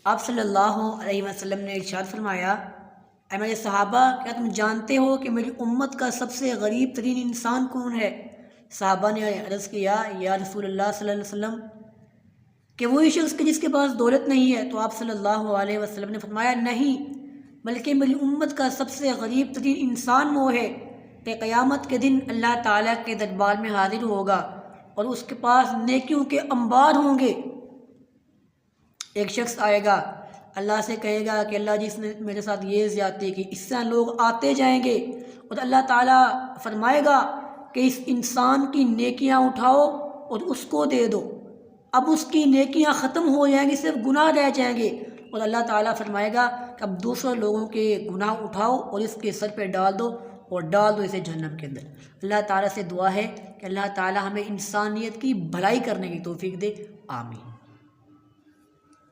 آپ صلی اللہ علیہ وسلم نے ارشاد فرمایا، اے میرے صحابہ، کیا تم جانتے ہو کہ میری امت کا سب سے غریب ترین انسان کون ہے؟ صحابہ نے عرض کیا، یا رسول اللہ صلی اللہ علیہ وسلم، کہ وہی شخص کہ جس کے پاس دولت نہیں ہے؟ تو آپ صلی اللہ علیہ وسلم نے فرمایا، نہیں، بلکہ میری امت کا سب سے غریب ترین انسان وہ ہے کہ قیامت کے دن اللہ تعالیٰ کے دربار میں حاضر ہوگا اور اس کے پاس نیکیوں کے انبار ہوں گے۔ ایک شخص آئے گا، اللہ سے کہے گا کہ اللہ جس نے میرے ساتھ یہ زیادتی کی، اس طرح لوگ آتے جائیں گے، اور اللہ تعالیٰ فرمائے گا کہ اس انسان کی نیکیاں اٹھاؤ اور اس کو دے دو۔ اب اس کی نیکیاں ختم ہو جائیں گی، صرف گناہ رہ جائیں گے، اور اللہ تعالیٰ فرمائے گا کہ اب دوسرے لوگوں کے گناہ اٹھاؤ اور اس کے سر پہ ڈال دو، اور ڈال دو اسے جہنم کے اندر۔ اللہ تعالیٰ سے دعا ہے کہ اللہ تعالیٰ ہمیں انسانیت کی بھلائی کرنے کی توفیق دے، آمین۔